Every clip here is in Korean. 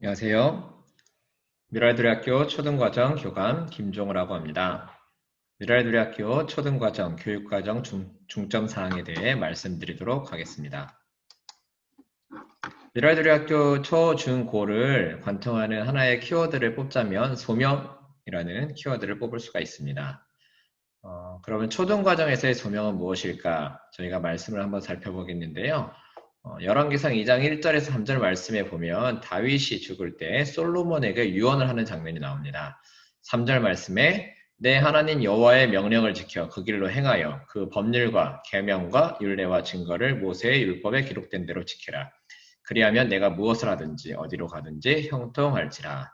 안녕하세요. 미랄도리학교 초등과정 교감 김종우라고 합니다. 미랄도리학교 초등과정 교육과정 중점 사항에 대해 말씀드리도록 하겠습니다. 미랄도리학교 초, 중, 고를 관통하는 하나의 키워드를 뽑자면 소명이라는 키워드를 뽑을 수가 있습니다. 그러면 초등과정에서의 소명은 무엇일까? 저희가 말씀을 한번 살펴보겠는데요. 열왕기상 2장 1절에서 3절 말씀에 보면 다윗이 죽을 때 솔로몬에게 유언을 하는 장면이 나옵니다. 3절 말씀에 내 하나님 여호와의 명령을 지켜 그 길로 행하여 그 법률과 계명과 율례와 증거를 모세의 율법에 기록된 대로 지키라. 그리하면 내가 무엇을 하든지 어디로 가든지 형통할지라.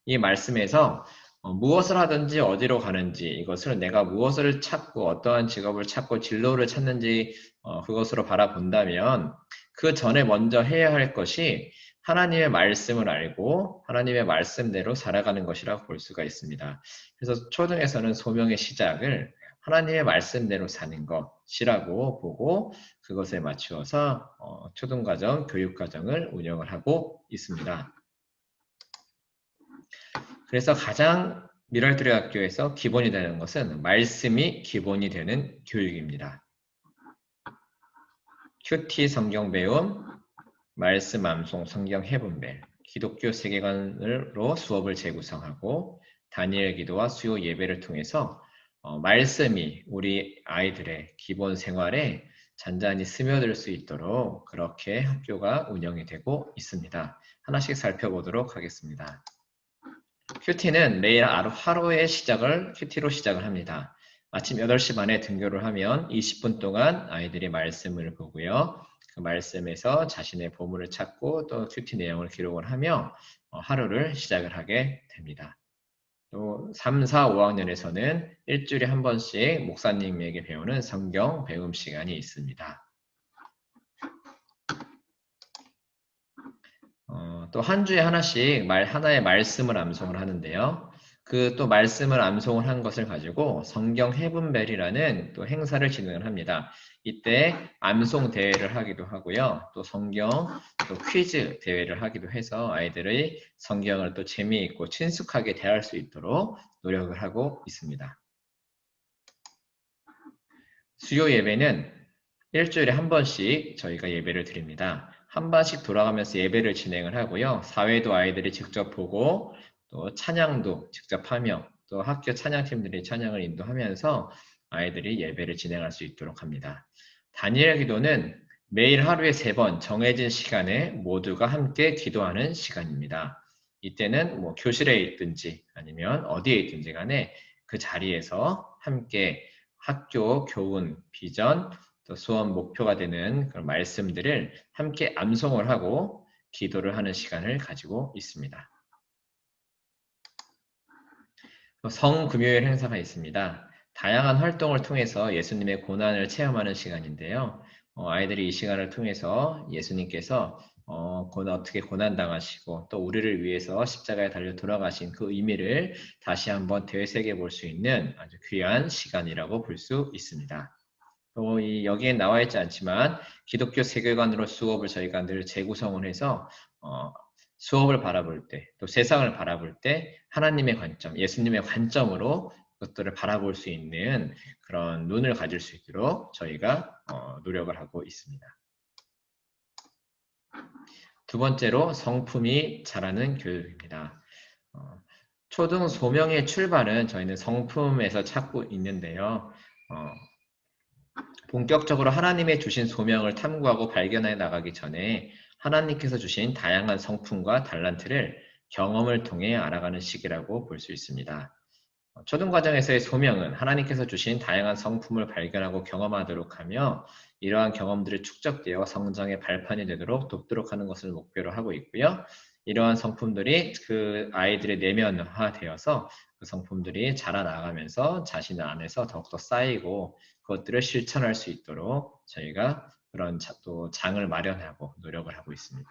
이 말씀에서 무엇을 하든지 어디로 가는지 이것을 내가 무엇을 찾고 어떠한 직업을 찾고 진로를 찾는지 그것으로 바라본다면 그 전에 먼저 해야 할 것이 하나님의 말씀을 알고 하나님의 말씀대로 살아가는 것이라고 볼 수가 있습니다. 그래서 초등에서는 소명의 시작을 하나님의 말씀대로 사는 것이라고 보고 그것에 맞추어서 초등과정, 교육과정을 운영을 하고 있습니다. 그래서 가장 미랄토리 학교에서 기본이 되는 것은 말씀이 기본이 되는 교육입니다. 큐티 성경 배움, 말씀 암송 성경 해분별, 기독교 세계관으로 수업을 재구성하고 다니엘 기도와 수요 예배를 통해서 말씀이 우리 아이들의 기본 생활에 잔잔히 스며들 수 있도록 그렇게 학교가 운영이 되고 있습니다. 하나씩 살펴보도록 하겠습니다. 큐티는 매일 하루의 시작을 큐티로 시작을 합니다. 아침 8시 반에 등교를 하면 20분 동안 아이들이 말씀을 보고요. 그 말씀에서 자신의 보물을 찾고 또 큐티 내용을 기록을 하며 하루를 시작을 하게 됩니다. 또 3, 4, 5학년에서는 일주일에 한 번씩 목사님에게 배우는 성경 배움 시간이 있습니다. 또 한 주에 하나씩 하나의 말씀을 암송을 하는데요. 그 또 말씀을 암송을 한 것을 가지고 성경 해분별이라는 또 행사를 진행을 합니다. 이때 암송 대회를 하기도 하고요. 또 성경 또 퀴즈 대회를 하기도 해서 아이들의 성경을 또 재미있고 친숙하게 대할 수 있도록 노력을 하고 있습니다. 수요 예배는 일주일에 한 번씩 저희가 예배를 드립니다. 한 번씩 돌아가면서 예배를 진행을 하고요. 사회도 아이들이 직접 보고 또 찬양도 직접 하며 또 학교 찬양팀들이 찬양을 인도하면서 아이들이 예배를 진행할 수 있도록 합니다. 다니엘 기도는 매일 하루에 3번 정해진 시간에 모두가 함께 기도하는 시간입니다. 이때는 뭐 교실에 있든지 아니면 어디에 있든지 간에 그 자리에서 함께 학교 교훈, 비전, 또 수업 목표가 되는 그런 말씀들을 함께 암송을 하고 기도를 하는 시간을 가지고 있습니다. 성금요일 행사가 있습니다. 다양한 활동을 통해서 예수님의 고난을 체험하는 시간인데요. 아이들이 이 시간을 통해서 예수님께서 어떻게 고난당하시고 또 우리를 위해서 십자가에 달려 돌아가신 그 의미를 다시 한번 되새겨 볼 수 있는 아주 귀한 시간이라고 볼 수 있습니다. 또 여기에 나와 있지 않지만 기독교 세계관으로 수업을 저희가 늘 재구성을 해서 수업을 바라볼 때, 또 세상을 바라볼 때 하나님의 관점, 예수님의 관점으로 그것들을 바라볼 수 있는 그런 눈을 가질 수 있도록 저희가 노력을 하고 있습니다. 두 번째로 성품이 자라는 교육입니다. 초등 소명의 출발은 저희는 성품에서 찾고 있는데요. 본격적으로 하나님의 주신 소명을 탐구하고 발견해 나가기 전에 하나님께서 주신 다양한 성품과 달란트를 경험을 통해 알아가는 시기라고 볼 수 있습니다. 초등과정에서의 소명은 하나님께서 주신 다양한 성품을 발견하고 경험하도록 하며 이러한 경험들이 축적되어 성장의 발판이 되도록 돕도록 하는 것을 목표로 하고 있고요. 이러한 성품들이 그 아이들의 내면화되어서 그 성품들이 자라나가면서 자신 안에서 더욱더 쌓이고 그것들을 실천할 수 있도록 저희가 그런 또 장을 마련하고 노력을 하고 있습니다.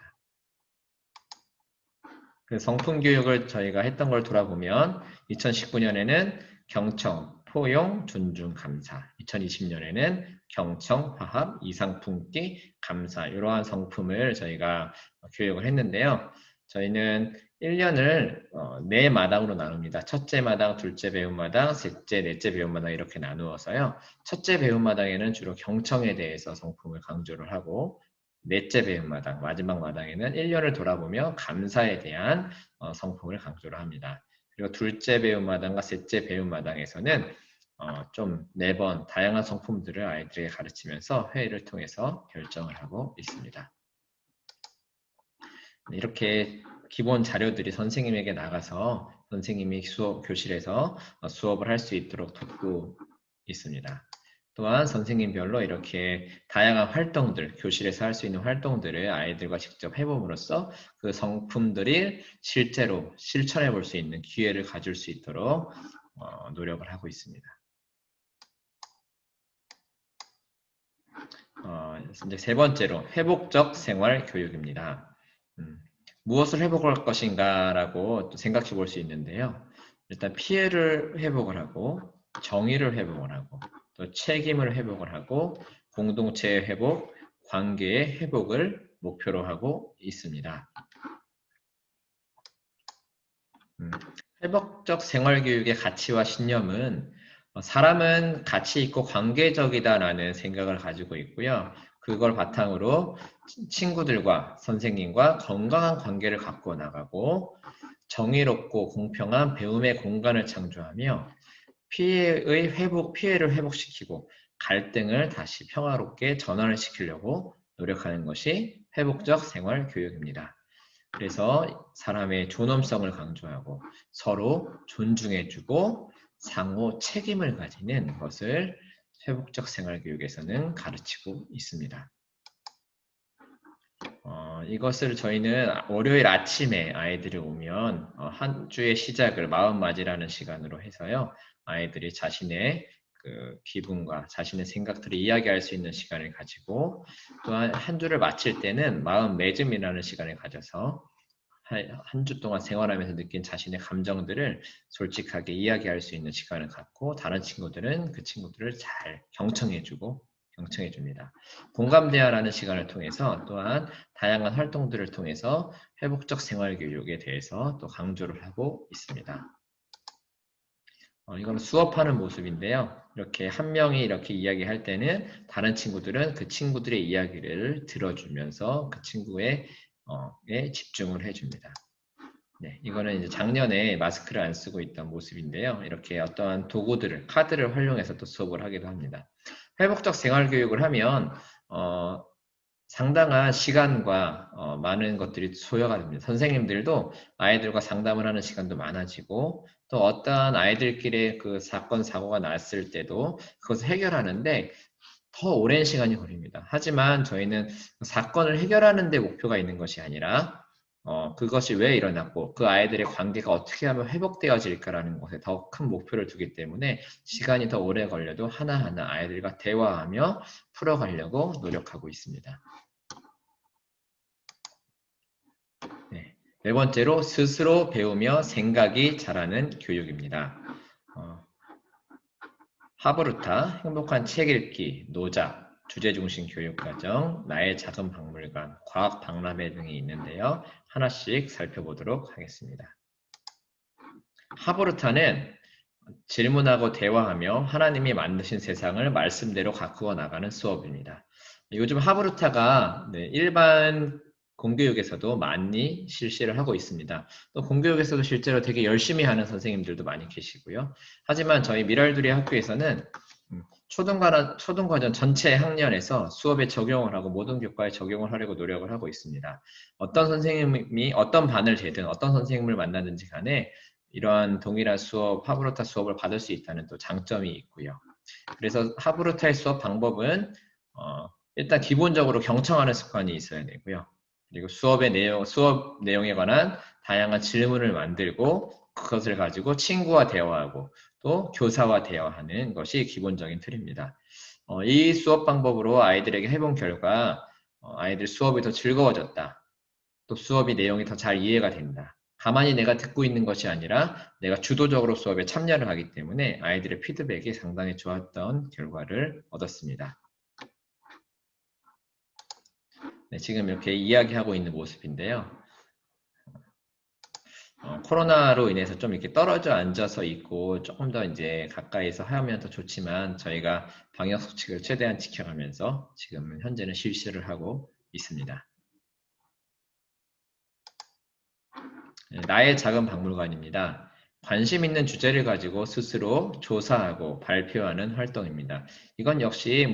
그 성품 교육을 저희가 했던 걸 돌아보면 2019년에는 경청, 포용, 존중, 감사 2020년에는 경청, 화합, 이상 품기, 감사 이러한 성품을 저희가 교육을 했는데요. 저희는 1년을 4마당으로 나눕니다. 첫째 마당, 둘째 배움마당, 셋째, 넷째 배움마당 이렇게 나누어서요. 첫째 배움마당에는 주로 경청에 대해서 성품을 강조를 하고 넷째 배움마당, 마지막 마당에는 1년을 돌아보며 감사에 대한 성품을 강조를 합니다. 그리고 둘째 배움마당과 셋째 배움마당에서는 좀 4번 다양한 성품들을 아이들에게 가르치면서 회의를 통해서 결정을 하고 있습니다. 이렇게 기본 자료들이 선생님에게 나가서 선생님이 교실에서 수업을 할 수 있도록 돕고 있습니다. 또한 선생님별로 이렇게 다양한 활동들, 교실에서 할 수 있는 활동들을 아이들과 직접 해봄으로써 그 성품들이 실제로 실천해 볼 수 있는 기회를 가질 수 있도록 노력을 하고 있습니다. 이제 세 번째로 회복적 생활 교육입니다. 무엇을 회복할 것인가 라고 또 생각해 볼 수 있는데요. 일단 피해를 회복을 하고 정의를 회복을 하고 또 책임을 회복을 하고 공동체의 회복, 관계의 회복을 목표로 하고 있습니다. 회복적 생활교육의 가치와 신념은 사람은 가치 있고 관계적이다라는 생각을 가지고 있고요. 그걸 바탕으로 친구들과 선생님과 건강한 관계를 갖고 나가고 정의롭고 공평한 배움의 공간을 창조하며 피해를 회복시키고 갈등을 다시 평화롭게 전환을 시키려고 노력하는 것이 회복적 생활 교육입니다. 그래서 사람의 존엄성을 강조하고 서로 존중해주고 상호 책임을 가지는 것을 회복적 생활 교육에서는 가르치고 있습니다. 이것을 저희는 월요일 아침에 아이들이 오면 한 주의 시작을 마음맞이라는 시간으로 해서요. 아이들이 자신의 그 기분과 자신의 생각들을 이야기할 수 있는 시간을 가지고 또한 한 주를 마칠 때는 마음 맺음이라는 시간을 가져서 한 주 동안 생활하면서 느낀 자신의 감정들을 솔직하게 이야기할 수 있는 시간을 갖고 다른 친구들은 그 친구들을 잘 경청해주고 경청해줍니다. 공감대화라는 시간을 통해서 또한 다양한 활동들을 통해서 회복적 생활교육에 대해서 또 강조를 하고 있습니다. 이건 수업하는 모습인데요. 이렇게 한 명이 이렇게 이야기할 때는 다른 친구들은 그 친구들의 이야기를 들어주면서 그 친구의 집중을 해줍니다. 네, 이거는 이제 작년에 마스크를 안 쓰고 있던 모습인데요. 이렇게 어떠한 도구들을, 카드를 활용해서 또 수업을 하기도 합니다. 회복적 생활교육을 하면 상당한 시간과 많은 것들이 소요가 됩니다. 선생님들도 아이들과 상담을 하는 시간도 많아지고 또 어떠한 아이들끼리 그 사건, 사고가 났을 때도 그것을 해결하는데 더 오랜 시간이 걸립니다. 하지만 저희는 사건을 해결하는 데 목표가 있는 것이 아니라 그것이 왜 일어났고 그 아이들의 관계가 어떻게 하면 회복되어질까라는 것에 더 큰 목표를 두기 때문에 시간이 더 오래 걸려도 하나하나 아이들과 대화하며 풀어가려고 노력하고 있습니다. 네 번째로 스스로 배우며 생각이 자라는 교육입니다. 하브루타, 행복한 책 읽기, 노자, 주제중심 교육과정, 나의 작은 박물관, 과학 박람회 등이 있는데요. 하나씩 살펴보도록 하겠습니다. 하브루타는 질문하고 대화하며 하나님이 만드신 세상을 말씀대로 가꾸어 나가는 수업입니다. 요즘 하브루타가 일반 공교육에서도 많이 실시를 하고 있습니다. 또 공교육에서도 실제로 되게 열심히 하는 선생님들도 많이 계시고요. 하지만 저희 미랄두리 학교에서는 초등과정 전체 학년에서 수업에 적용을 하고 모든 교과에 적용을 하려고 노력을 하고 있습니다. 어떤 선생님이 어떤 반을 재든 어떤 선생님을 만나든지 간에 이러한 동일한 수업, 하브루타 수업을 받을 수 있다는 또 장점이 있고요. 그래서 하브루타의 수업 방법은 일단 기본적으로 경청하는 습관이 있어야 되고요. 그리고 수업 내용에 관한 다양한 질문을 만들고 그것을 가지고 친구와 대화하고 또 교사와 대화하는 것이 기본적인 틀입니다. 이 수업 방법으로 아이들에게 해본 결과 아이들 수업이 더 즐거워졌다. 또 수업이 내용이 더 잘 이해가 된다. 가만히 내가 듣고 있는 것이 아니라 내가 주도적으로 수업에 참여를 하기 때문에 아이들의 피드백이 상당히 좋았던 결과를 얻었습니다. 네, 지금 이렇게 이야기하고 있는 모습인데요. 코로나로 인해서 좀 이렇게 떨어져 앉아서 있고 조금 더 이제 가까이서 하면 더 좋지만 저희가 방역 수칙을 최대한 지켜가면서 지금 현재는 실시를 하고 있습니다. 나의 작은 박물관입니다. 관심 있는 주제를 가지고 스스로 조사하고 발표하는 활동입니다. 이건 역시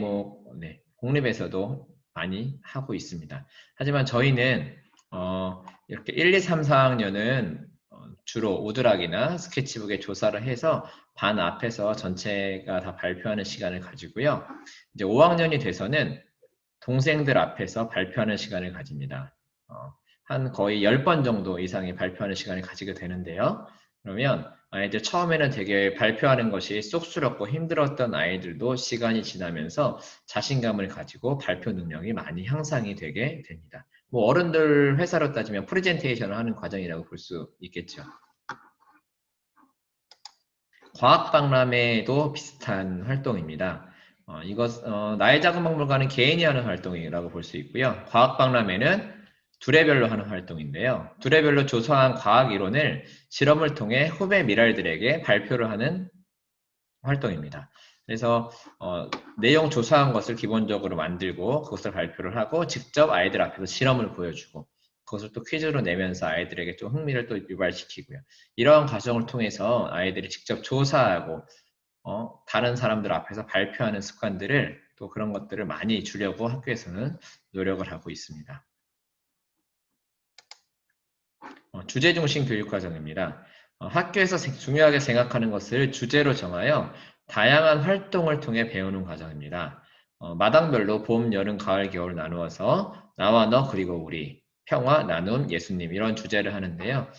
공립에서도 많이 하고 있습니다. 하지만 저희는 이렇게 1, 2, 3, 4학년은 주로 오드락이나 스케치북에 조사를 해서 반 앞에서 전체가 다 발표하는 시간을 가지고요. 이제 5학년이 돼서는 동생들 앞에서 발표하는 시간을 가집니다. 한 거의 10번 정도 이상의 발표하는 시간을 가지게 되는데요. 그러면 아이들 처음에는 되게 발표하는 것이 쑥스럽고 힘들었던 아이들도 시간이 지나면서 자신감을 가지고 발표 능력이 많이 향상이 되게 됩니다. 뭐 어른들 회사로 따지면 프레젠테이션을 하는 과정이라고 볼 수 있겠죠. 과학박람회도 비슷한 활동입니다. 나의 작은 박물관은 개인이 하는 활동이라고 볼 수 있고요. 과학박람회는 두레별로 하는 활동인데요. 두레별로 조사한 과학 이론을 실험을 통해 후배 미랄들에게 발표를 하는 활동입니다. 그래서 내용 조사한 것을 기본적으로 만들고 그것을 발표를 하고 직접 아이들 앞에서 실험을 보여주고 그것을 또 퀴즈로 내면서 아이들에게 좀 흥미를 또 유발시키고요. 이러한 과정을 통해서 아이들이 직접 조사하고 다른 사람들 앞에서 발표하는 습관들을 또 그런 것들을 많이 주려고 학교에서는 노력을 하고 있습니다. 주제 중심 교육 과정입니다. 학교에서 중요하게 생각하는 것을 주제로 정하여 다양한 활동을 통해 배우는 과정입니다. 마당별로 봄, 여름, 가을, 겨울 나누어서 나와 너 그리고 우리, 평화, 나눔, 예수님 이런 주제를 하는데요.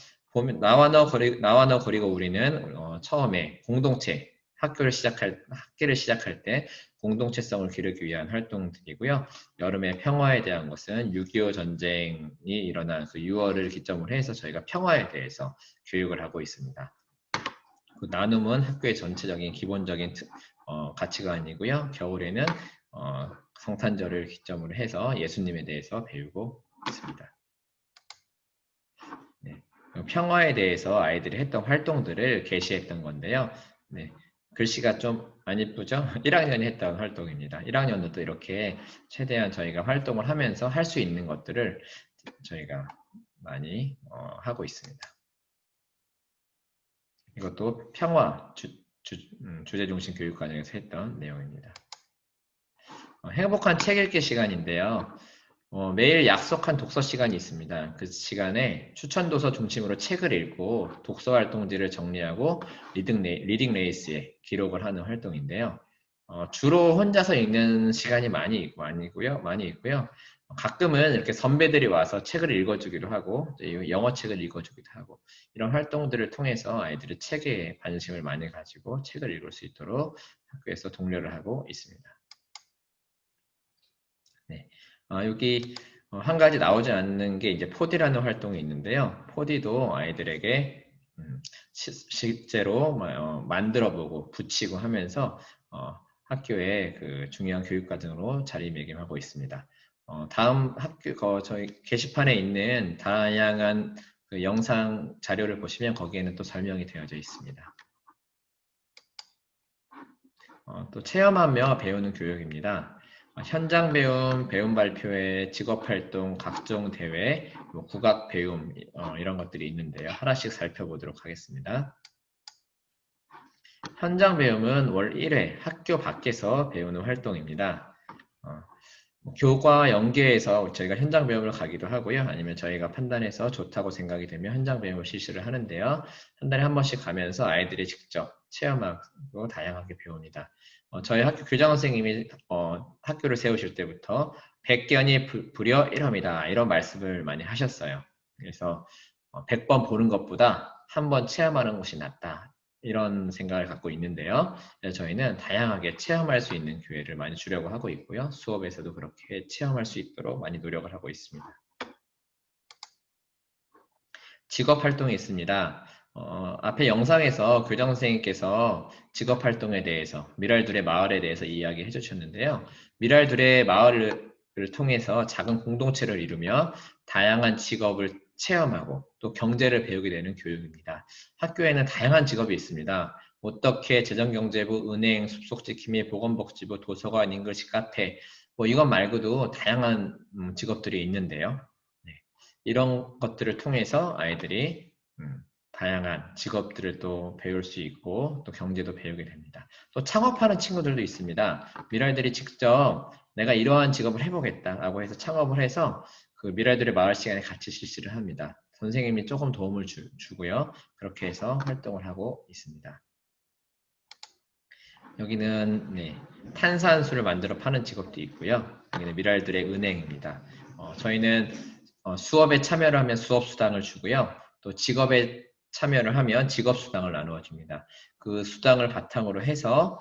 나와 너 그리고 우리는 처음에 공동체, 학기를 시작할 때 공동체성을 기르기 위한 활동들이고요. 여름에 평화에 대한 것은 6.25 전쟁이 일어난 그 6월을 기점으로 해서 저희가 평화에 대해서 교육을 하고 있습니다. 그 나눔은 학교의 전체적인 기본적인 가치관이고요. 겨울에는 성탄절을 기점으로 해서 예수님에 대해서 배우고 있습니다. 네. 평화에 대해서 아이들이 했던 활동들을 게시했던 건데요. 네. 글씨가 좀 안 이쁘죠? 1학년이 했던 활동입니다. 1학년도 또 이렇게 최대한 저희가 활동을 하면서 할 수 있는 것들을 저희가 많이 하고 있습니다. 이것도 평화 주제 중심 교육 과정에서 했던 내용입니다. 행복한 책 읽기 시간인데요. 매일 약속한 독서 시간이 있습니다. 그 시간에 추천 도서 중심으로 책을 읽고 독서 활동지를 정리하고 리딩 레이스에 기록을 하는 활동인데요. 주로 혼자서 읽는 시간이 많이 있고요. 가끔은 이렇게 선배들이 와서 책을 읽어주기도 하고 영어 책을 읽어주기도 하고 이런 활동들을 통해서 아이들이 책에 관심을 많이 가지고 책을 읽을 수 있도록 학교에서 독려를 하고 있습니다. 네. 여기 한 가지 나오지 않는 게 이제 포디라는 활동이 있는데요. 포디도 아이들에게 실제로 만들어보고 붙이고 하면서 학교의 그 중요한 교육 과정으로 자리매김하고 있습니다. 다음 저희 게시판에 있는 다양한 그 영상 자료를 보시면 거기에는 또 설명이 되어져 있습니다. 또 체험하며 배우는 교육입니다. 현장 배움, 배움 발표회, 직업활동, 각종 대회, 국악 배움 이런 것들이 있는데요. 하나씩 살펴보도록 하겠습니다. 현장 배움은 월 1회 학교 밖에서 배우는 활동입니다. 교과 연계해서 저희가 현장 배움을 가기도 하고요. 아니면 저희가 판단해서 좋다고 생각이 되면 현장 배움을 실시를 하는데요. 한 달에 한 번씩 가면서 아이들이 직접 체험하고 다양하게 배웁니다. 저희 학교 교장 선생님이 학교를 세우실 때부터 백견이 불여 1업이다 이런 말씀을 많이 하셨어요. 그래서 100번 보는 것보다 한 번 체험하는 것이 낫다. 이런 생각을 갖고 있는데요. 저희는 다양하게 체험할 수 있는 기회를 많이 주려고 하고 있고요. 수업에서도 그렇게 체험할 수 있도록 많이 노력을 하고 있습니다. 직업활동이 있습니다. 앞에 영상에서 교장 선생님께서 직업활동에 대해서 미랄둘의 마을에 대해서 이야기해 주셨는데요. 미랄둘의 마을을 통해서 작은 공동체를 이루며 다양한 직업을 체험하고 또 경제를 배우게 되는 교육입니다. 학교에는 다양한 직업이 있습니다. 어떻게 재정경제부, 은행, 숲속지킴이, 보건복지부, 도서관, 인글씨 카페 뭐 이것 말고도 다양한 직업들이 있는데요. 네. 이런 것들을 통해서 아이들이 다양한 직업들을 또 배울 수 있고 또 경제도 배우게 됩니다. 또 창업하는 친구들도 있습니다. 미랄들이 직접 내가 이러한 직업을 해보겠다라고 해서 창업을 해서 그 미랄들의 마을 시간에 같이 실시를 합니다. 선생님이 조금 도움을 주고요. 그렇게 해서 활동을 하고 있습니다. 여기는 네, 탄산수를 만들어 파는 직업도 있고요. 여기는 미랄들의 은행입니다. 저희는 수업에 참여를 하면 수업수당을 주고요. 또 직업에 참여를 하면 직업수당을 나누어 줍니다. 그 수당을 바탕으로 해서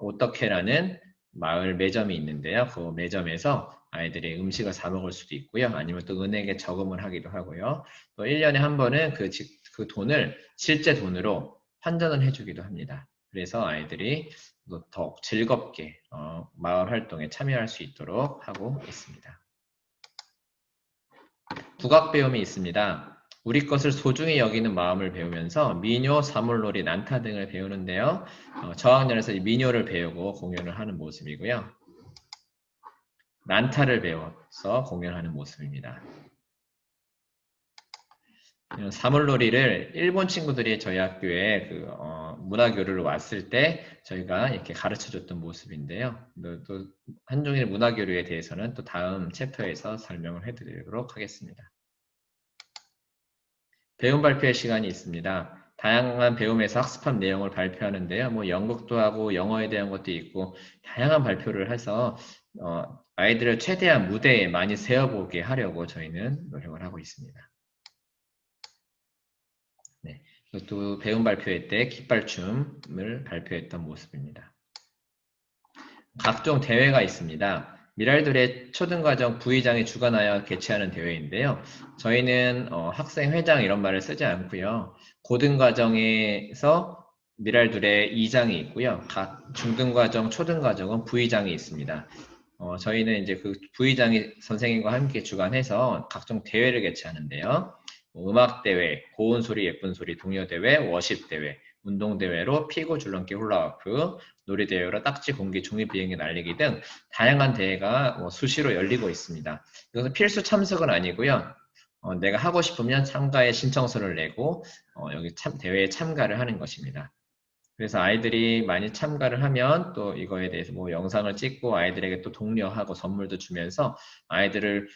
어떻게라는 마을 매점이 있는데요. 그 매점에서 아이들이 음식을 사 먹을 수도 있고요. 아니면 또 은행에 저금을 하기도 하고요. 또 1년에 한 번은 그 돈을 실제 돈으로 환전을 해주기도 합니다. 그래서 아이들이 더욱 즐겁게 마을 활동에 참여할 수 있도록 하고 있습니다. 국악 배움이 있습니다. 우리 것을 소중히 여기는 마음을 배우면서 민요, 사물놀이, 난타 등을 배우는데요. 저학년에서 민요를 배우고 공연을 하는 모습이고요. 난타를 배워서 공연하는 모습입니다. 사물놀이를 일본 친구들이 저희 학교에 문화교류를 왔을 때 저희가 이렇게 가르쳐줬던 모습인데요. 또 한중일 문화교류에 대해서는 또 다음 챕터에서 설명을 해드리도록 하겠습니다. 배움 발표의 시간이 있습니다. 다양한 배움에서 학습한 내용을 발표하는데요. 뭐 연극도 하고 영어에 대한 것도 있고 다양한 발표를 해서 아이들을 최대한 무대에 많이 세워보게 하려고 저희는 노력을 하고 있습니다. 네, 이것도 배움 발표회 때 깃발춤을 발표했던 모습입니다. 각종 대회가 있습니다. 미랄들의 초등과정 부의장이 주관하여 개최하는 대회인데요. 저희는 학생회장 이런 말을 쓰지 않고요. 고등과정에서 미랄들의 이장이 있고요. 각 중등과정, 초등과정은 부의장이 있습니다. 저희는 이제 그 부의장이 선생님과 함께 주관해서 각종 대회를 개최하는데요. 음악대회, 고운소리, 예쁜소리, 동요대회, 워십대회, 운동대회로 피구, 줄넘기, 훌라후프, 놀이대회로 딱지, 공기, 종이, 비행기 날리기 등 다양한 대회가 수시로 열리고 있습니다. 이것은 필수 참석은 아니고요. 내가 하고 싶으면 참가의 신청서를 내고 여기 대회에 참가를 하는 것입니다. 그래서 아이들이 많이 참가를 하면 또 이거에 대해서 뭐 영상을 찍고 아이들에게 또 독려하고 선물도 주면서 아이들을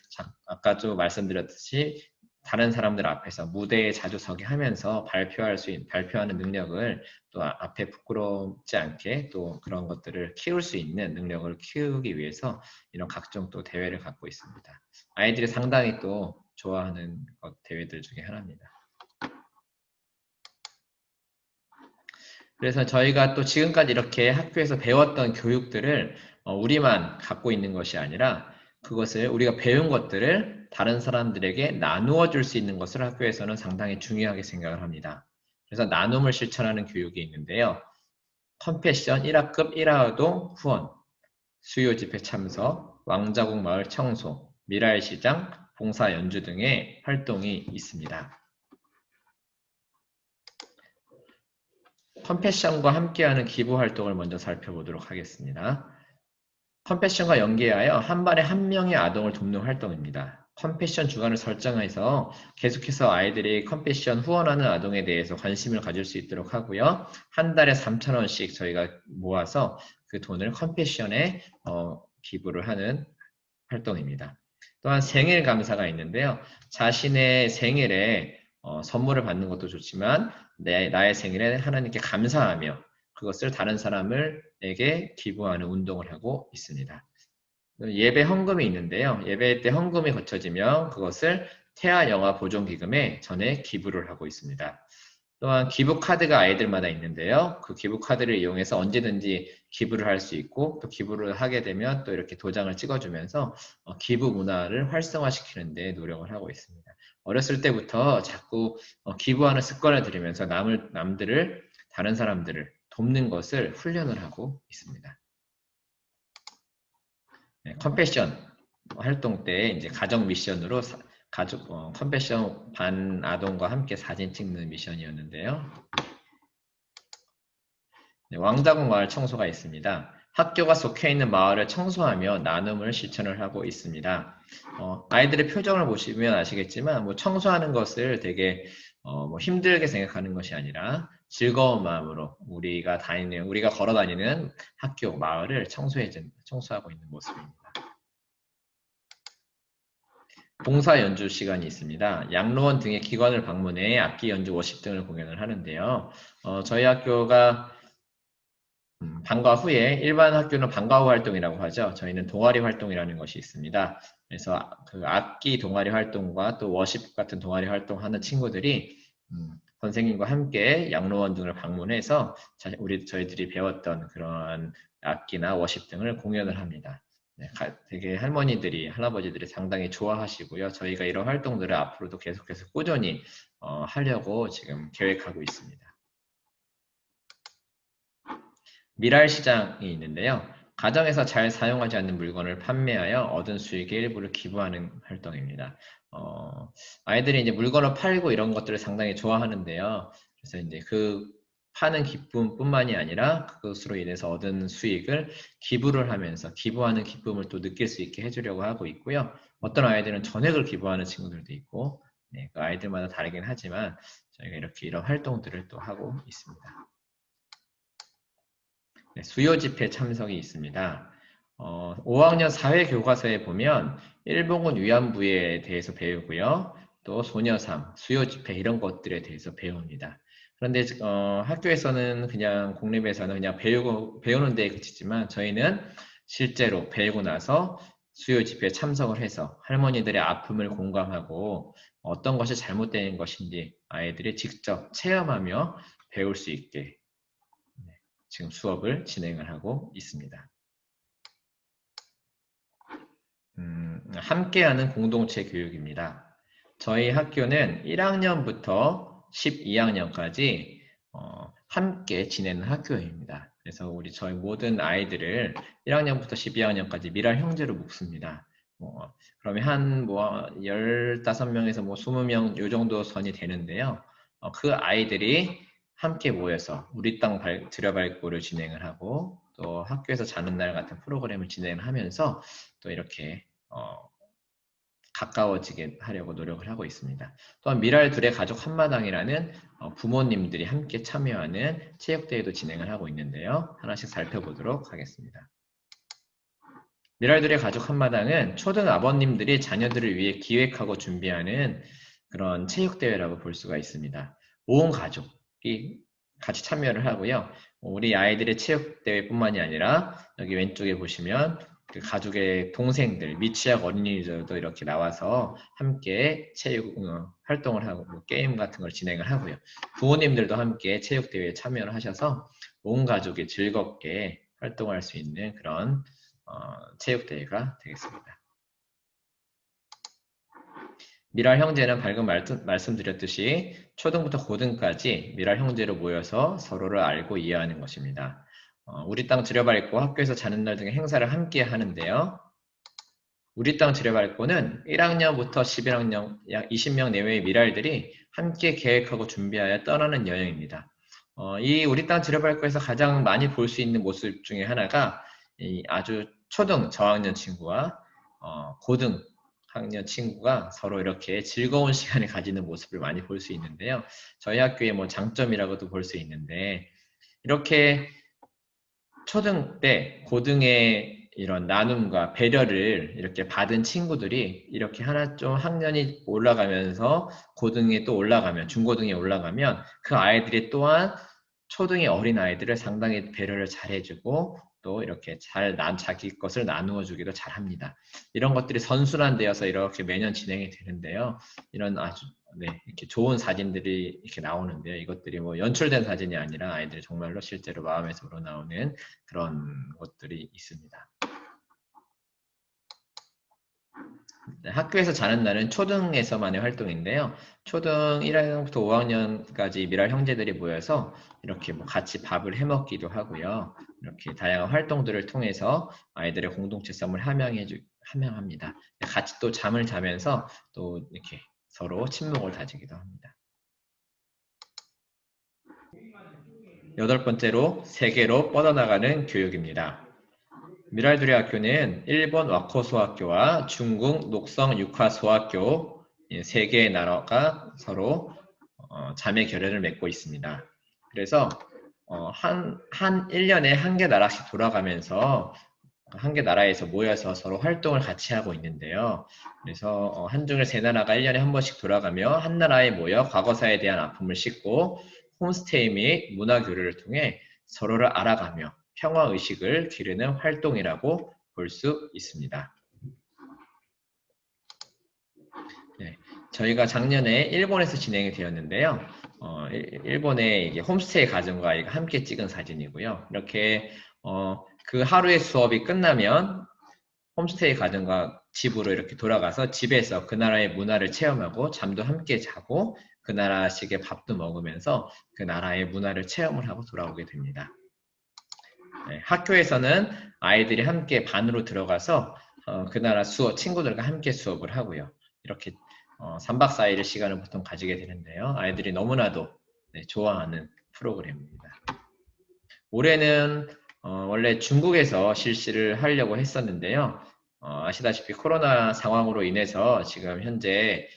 아까 좀 말씀드렸듯이 다른 사람들 앞에서 무대에 자주 서게 하면서 발표하는 능력을 또 앞에 부끄럽지 않게 또 그런 것들을 키울 수 있는 능력을 키우기 위해서 이런 각종 또 대회를 갖고 있습니다. 아이들이 상당히 또 좋아하는 대회들 중에 하나입니다. 그래서 저희가 또 지금까지 이렇게 학교에서 배웠던 교육들을 우리만 갖고 있는 것이 아니라 그것을 우리가 배운 것들을 다른 사람들에게 나누어 줄 수 있는 것을 학교에서는 상당히 중요하게 생각을 합니다. 그래서 나눔을 실천하는 교육이 있는데요. 컴패션 1학급 1하동 후원, 수요 집회 참석, 왕자국 마을 청소, 미랄시장, 봉사 연주 등의 활동이 있습니다. 컴패션과 함께하는 기부 활동을 먼저 살펴보도록 하겠습니다. 컴패션과 연계하여 한 발에 한 명의 아동을 돕는 활동입니다. 컴패션 주간을 설정해서 계속해서 아이들이 컴패션 후원하는 아동에 대해서 관심을 가질 수 있도록 하고요. 한 달에 3,000원씩 저희가 모아서 그 돈을 컴패션에 기부를 하는 활동입니다. 또한 생일 감사가 있는데요. 자신의 생일에 선물을 받는 것도 좋지만 나의 생일에 하나님께 감사하며 그것을 다른 사람에게 기부하는 운동을 하고 있습니다. 예배 헌금이 있는데요. 예배 때 헌금이 거쳐지면 그것을 태아 영아 보존기금에 전에 기부를 하고 있습니다. 또한 기부 카드가 아이들마다 있는데요. 그 기부 카드를 이용해서 언제든지 기부를 할 수 있고 또 기부를 하게 되면 또 이렇게 도장을 찍어주면서 기부 문화를 활성화시키는 데 노력을 하고 있습니다. 어렸을 때부터 자꾸 기부하는 습관을 들이면서 남들을 다른 사람들을 돕는 것을 훈련을 하고 있습니다. 네, 컴패션 활동 때 이제 가정 미션으로 가족 컴패션 반 아동과 함께 사진 찍는 미션이었는데요. 네, 왕자국 마을 청소가 있습니다. 학교가 속해 있는 마을을 청소하며 나눔을 실천을 하고 있습니다. 아이들의 표정을 보시면 아시겠지만 뭐 청소하는 것을 되게 뭐 힘들게 생각하는 것이 아니라 즐거운 마음으로 우리가 걸어 다니는 학교 마을을 청소하고 있는 모습입니다. 봉사 연주 시간이 있습니다. 양로원 등의 기관을 방문해 악기 연주 워십 등을 공연을 하는데요. 저희 학교가 방과 후에 일반 학교는 방과 후 활동이라고 하죠. 저희는 동아리 활동이라는 것이 있습니다. 그래서 그 악기 동아리 활동과 또 워십 같은 동아리 활동하는 친구들이 선생님과 함께 양로원 등을 방문해서 저희들이 배웠던 그런 악기나 워십 등을 공연을 합니다. 네, 되게 할아버지들이 상당히 좋아하시고요. 저희가 이런 활동들을 앞으로도 계속해서 꾸준히 하려고 지금 계획하고 있습니다. 미랄 시장이 있는데요. 가정에서 잘 사용하지 않는 물건을 판매하여 얻은 수익의 일부를 기부하는 활동입니다. 아이들이 이제 물건을 팔고 이런 것들을 상당히 좋아하는데요. 그래서 이제 그 파는 기쁨뿐만이 아니라 그것으로 인해서 얻은 수익을 기부를 하면서 기부하는 기쁨을 또 느낄 수 있게 해주려고 하고 있고요. 어떤 아이들은 전액을 기부하는 친구들도 있고, 네, 그 아이들마다 다르긴 하지만 저희가 이렇게 이런 활동들을 또 하고 있습니다. 네, 수요 집회 참석이 있습니다. 5학년 사회교과서에 보면 일본군 위안부에 대해서 배우고요. 또 소녀상, 수요 집회 이런 것들에 대해서 배웁니다. 그런데 학교에서는 그냥 공립에서는 그냥 배우는 데에 그치지만 저희는 실제로 배우고 나서 수요 집회에 참석을 해서 할머니들의 아픔을 공감하고 어떤 것이 잘못된 것인지 아이들이 직접 체험하며 배울 수 있게 지금 수업을 진행을 하고 있습니다. 함께하는 공동체 교육입니다. 저희 학교는 1학년부터 12학년까지 함께 지내는 학교입니다. 그래서 저희 모든 아이들을 1학년부터 12학년까지 미랄 형제로 묶습니다. 그러면 한 15명에서 20명 요 정도 선이 되는데요. 그 아이들이 함께 모여서 우리 땅 들여밟고를 진행을 하고 또 학교에서 자는 날 같은 프로그램을 진행을 하면서 또 이렇게 가까워지게 하려고 노력을 하고 있습니다. 또한 미랄 둘의 가족 한마당이라는 부모님들이 함께 참여하는 체육대회도 진행을 하고 있는데요. 하나씩 살펴보도록 하겠습니다. 미랄 둘의 가족 한마당은 초등 아버님들이 자녀들을 위해 기획하고 준비하는 그런 체육대회라고 볼 수가 있습니다. 온 가족이 같이 참여를 하고요. 우리 아이들의 체육대회뿐만이 아니라 여기 왼쪽에 보시면 그 가족의 동생들, 미취학 어린이들도 이렇게 나와서 함께 체육 활동을 하고 게임 같은 걸 진행을 하고요. 부모님들도 함께 체육대회에 참여를 하셔서 온 가족이 즐겁게 활동할 수 있는 그런 체육대회가 되겠습니다. 미랄 형제는 방금 말씀드렸듯이 초등부터 고등까지 미랄 형제로 모여서 서로를 알고 이해하는 것입니다. 우리 땅 들여밟고 학교에서 자는 날 등의 행사를 함께 하는데요. 우리 땅 들여밟고는 1학년부터 11학년 약 20명 내외의 미랄들이 함께 계획하고 준비하여 떠나는 여행입니다. 이 우리 땅 들여밟고에서 가장 많이 볼 수 있는 모습 중에 하나가 아주 초등 저학년 친구와 고등 학년 친구가 서로 이렇게 즐거운 시간을 가지는 모습을 많이 볼 수 있는데요. 저희 학교의 장점이라고도 볼 수 있는데 이렇게 초등 때 고등의 이런 나눔과 배려를 이렇게 받은 친구들이 이렇게 하나 좀 학년이 올라가면서 고등에 또 올라가면 중고등에 올라가면 그 아이들이 또한 초등의 어린 아이들을 상당히 배려를 잘 해주고 또 이렇게 자기 것을 나누어 주기도 잘 합니다. 이런 것들이 선순환되어서 이렇게 매년 진행이 되는데요. 이런 아주 이렇게 좋은 사진들이 이렇게 나오는데요. 이것들이 연출된 사진이 아니라 아이들이 정말로 실제로 마음에서 우러나오는 그런 것들이 있습니다. 네, 학교에서 자는 날은 초등에서만의 활동인데요. 초등 1학년부터 5학년까지 미랄 형제들이 모여서 이렇게 같이 밥을 해먹기도 하고요. 이렇게 다양한 활동들을 통해서 아이들의 공동체성을 함양합니다. 같이 또 잠을 자면서 또 이렇게 서로 친목을 다지기도 합니다. 여덟 번째로 세계로 뻗어나가는 교육입니다. 미랄두리 학교는 일본 와코소학교와 중국 녹성 육하소학교 세 개의 나라가 서로 자매 결연을 맺고 있습니다. 그래서 한 1년에 한 개 나라씩 돌아가면서 한 개 나라에서 모여서 서로 활동을 같이 하고 있는데요. 그래서 한중일 세 나라가 1년에 한 번씩 돌아가며 한 나라에 모여 과거사에 대한 아픔을 싣고 홈스테이 및 문화 교류를 통해 서로를 알아가며 평화의식을 기르는 활동이라고 볼 수 있습니다. 네, 저희가 작년에 일본에서 진행이 되었는데요. 일본의 이게 홈스테이 가정과 함께 찍은 사진이고요. 이렇게 그 하루의 수업이 끝나면 홈스테이 가정과 집으로 이렇게 돌아가서 집에서 그 나라의 문화를 체험하고 잠도 함께 자고 그 나라식의 밥도 먹으면서 그 나라의 문화를 체험을 하고 돌아오게 됩니다. 네, 학교에서는 아이들이 함께 반으로 들어가서 그 나라 친구들과 함께 수업을 하고요. 이렇게 3박 4일의 시간을 보통 가지게 되는데요. 아이들이 너무나도 좋아하는 프로그램입니다. 올해는 원래 중국에서 실시를 하려고 했었는데요. 아시다시피 코로나 상황으로 인해서 지금 현재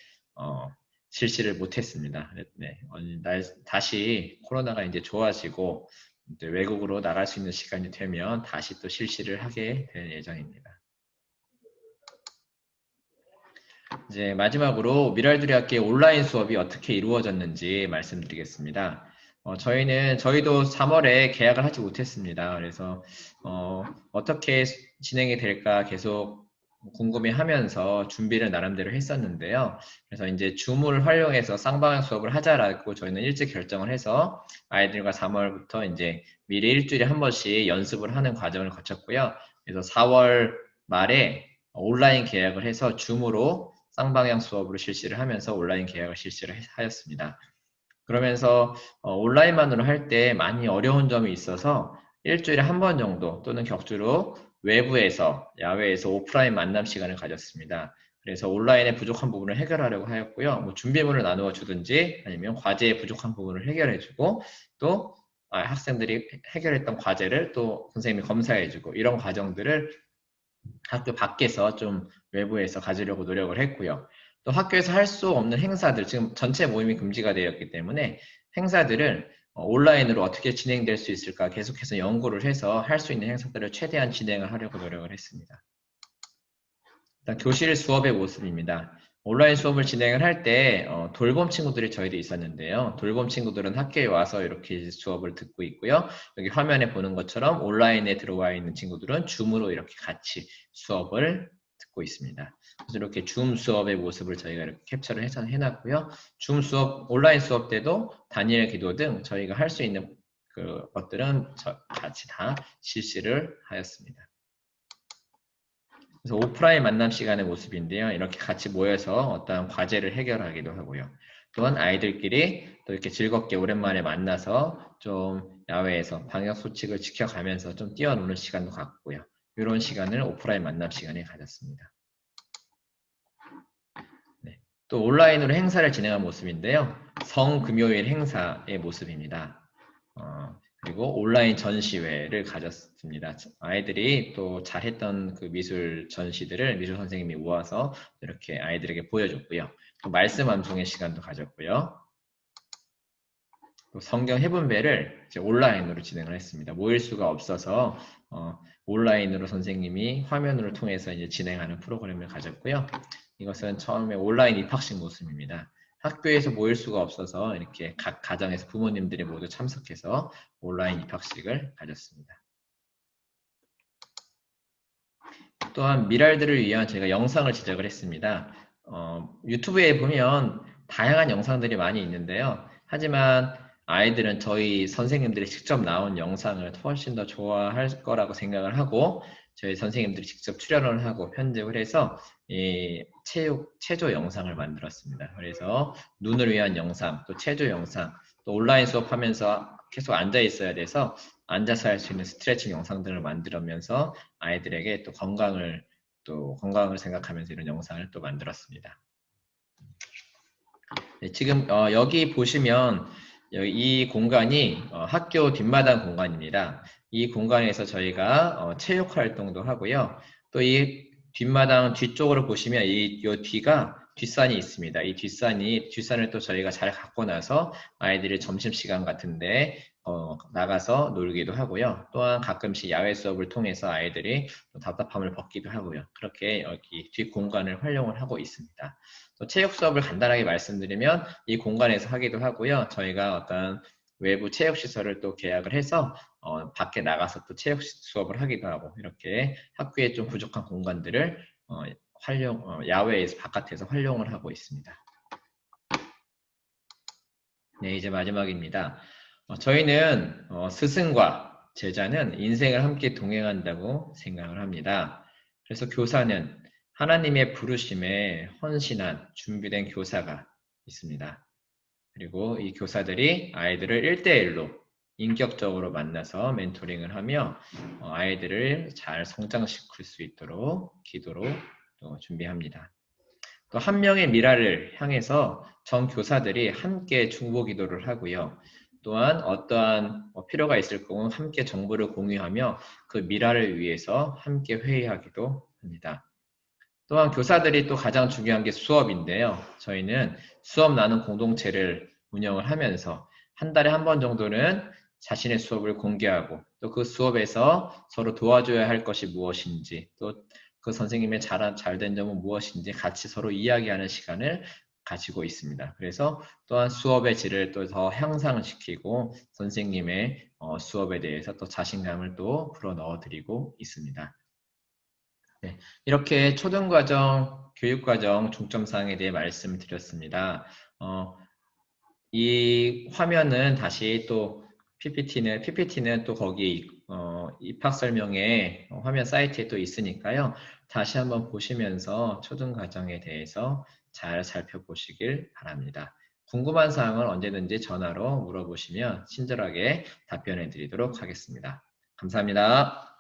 실시를 못했습니다. 네, 다시 코로나가 이제 좋아지고 이제 외국으로 나갈 수 있는 시간이 되면 다시 또 실시를 하게 될 예정입니다. 이제 마지막으로 미랄두리 학교의 온라인 수업이 어떻게 이루어졌는지 말씀드리겠습니다. 저희도 3월에 계약을 하지 못했습니다. 그래서 어떻게 진행이 될까 계속 궁금해하면서 준비를 나름대로 했었는데요. 그래서 이제 줌을 활용해서 쌍방향 수업을 하자라고 저희는 일찍 결정을 해서 아이들과 3월부터 이제 미리 일주일에 한 번씩 연습을 하는 과정을 거쳤고요. 그래서 4월 말에 온라인 계약을 해서 줌으로 쌍방향 수업으로 실시를 하면서 온라인 계약을 실시를 하였습니다. 그러면서 온라인만으로 할 때 많이 어려운 점이 있어서 일주일에 한 번 정도 또는 격주로 외부에서 야외에서 오프라인 만남 시간을 가졌습니다. 그래서 온라인의 부족한 부분을 해결하려고 하였고요. 뭐 준비물을 나누어 주든지 아니면 과제의 부족한 부분을 해결해주고 또 학생들이 해결했던 과제를 또 선생님이 검사해주고 이런 과정들을 학교 밖에서 좀 외부에서 가지려고 노력을 했고요. 또 학교에서 할 수 없는 행사들, 지금 전체 모임이 금지가 되었기 때문에 행사들을 온라인으로 어떻게 진행될 수 있을까 계속해서 연구를 해서 할 수 있는 행사들을 최대한 진행을 하려고 노력을 했습니다. 일단 교실 수업의 모습입니다. 온라인 수업을 진행을 할 때 돌봄 친구들이 저희도 있었는데요. 돌봄 친구들은 학교에 와서 이렇게 수업을 듣고 있고요. 여기 화면에 보는 것처럼 온라인에 들어와 있는 친구들은 줌으로 이렇게 같이 수업을 듣고 있습니다. 그래서 이렇게 줌 수업의 모습을 저희가 이렇게 캡처를 해서 해놨고요. 줌 수업, 온라인 수업 때도 다니엘 기도 등 저희가 할 수 있는 그 것들은 같이 다 실시를 하였습니다. 그래서 오프라인 만남 시간의 모습인데요. 이렇게 같이 모여서 어떤 과제를 해결하기도 하고요. 또한 아이들끼리 또 이렇게 즐겁게 오랜만에 만나서 좀 야외에서 방역 수칙을 지켜가면서 좀 뛰어노는 시간도 갖고요. 이런 시간을 오프라인 만남 시간에 가졌습니다. 네. 또 온라인으로 행사를 진행한 모습인데요. 성금요일 행사의 모습입니다. 그리고 온라인 전시회를 가졌습니다. 아이들이 또 잘했던 그 미술 전시들을 미술 선생님이 모아서 이렇게 아이들에게 보여줬고요. 또 말씀 암송의 시간도 가졌고요. 또 성경 해분배를 이제 온라인으로 진행을 했습니다. 모일 수가 없어서 온라인으로 선생님이 화면으로 통해서 이제 진행하는 프로그램을 가졌고요. 이것은 처음에 온라인 입학식 모습입니다. 학교에서 모일 수가 없어서 이렇게 각 가정에서 부모님들이 모두 참석해서 온라인 입학식을 가졌습니다. 또한 미랄들을 위한 제가 영상을 제작을 했습니다. 유튜브에 보면 다양한 영상들이 많이 있는데요. 하지만 아이들은 저희 선생님들이 직접 나온 영상을 훨씬 더 좋아할 거라고 생각을 하고 저희 선생님들이 직접 출연을 하고 편집을 해서 이 체조 영상을 만들었습니다. 그래서 눈을 위한 영상, 또 체조 영상, 또 온라인 수업하면서 계속 앉아 있어야 돼서 앉아서 할 수 있는 스트레칭 영상들을 만들면서 아이들에게 또 건강을 또 건강을 생각하면서 이런 영상을 또 만들었습니다. 네, 지금 여기 보시면 이 공간이 학교 뒷마당 공간입니다. 이 공간에서 저희가 체육 활동도 하고요. 또 이 뒷마당 뒤쪽으로 보시면 이 뒤가 뒷산이 있습니다. 이 뒷산을 또 저희가 잘 갖고 나서 아이들이 점심시간 같은데 나가서 놀기도 하고요. 또한 가끔씩 야외 수업을 통해서 아이들이 또 답답함을 벗기도 하고요. 그렇게 여기 뒷 공간을 활용을 하고 있습니다. 또 체육 수업을 간단하게 말씀드리면 이 공간에서 하기도 하고요. 저희가 어떤 외부 체육 시설을 또 계약을 해서 밖에 나가서 또 체육 수업을 하기도 하고 이렇게 학교에 좀 부족한 공간들을 야외에서 바깥에서 활용을 하고 있습니다. 네, 이제 마지막입니다. 저희는 스승과 제자는 인생을 함께 동행한다고 생각을 합니다. 그래서 교사는 하나님의 부르심에 헌신한 준비된 교사가 있습니다. 그리고 이 교사들이 아이들을 1대1로 인격적으로 만나서 멘토링을 하며 아이들을 잘 성장시킬 수 있도록 기도로 또 준비합니다. 또 한 명의 미라를 향해서 전 교사들이 함께 중보 기도를 하고요. 또한 어떠한 필요가 있을 경우 함께 정보를 공유하며 그 미라를 위해서 함께 회의하기도 합니다. 또한 교사들이 또 가장 중요한 게 수업인데요. 저희는 수업 나눔 공동체를 운영을 하면서 한 달에 한 번 정도는 자신의 수업을 공개하고 또 그 수업에서 서로 도와줘야 할 것이 무엇인지 또 그 선생님의 잘된 점은 무엇인지 같이 서로 이야기하는 시간을 가지고 있습니다. 그래서 또한 수업의 질을 또 더 향상시키고 선생님의 수업에 대해서 또 자신감을 또 불어넣어 드리고 있습니다. 네, 이렇게 초등과정, 교육과정 중점사항에 대해 말씀을 드렸습니다. 이 화면은 다시 또 PPT는 또 거기 입학 설명에 화면 사이트에 또 있으니까요. 다시 한번 보시면서 초등과정에 대해서 잘 살펴보시길 바랍니다. 궁금한 사항은 언제든지 전화로 물어보시면 친절하게 답변해 드리도록 하겠습니다. 감사합니다.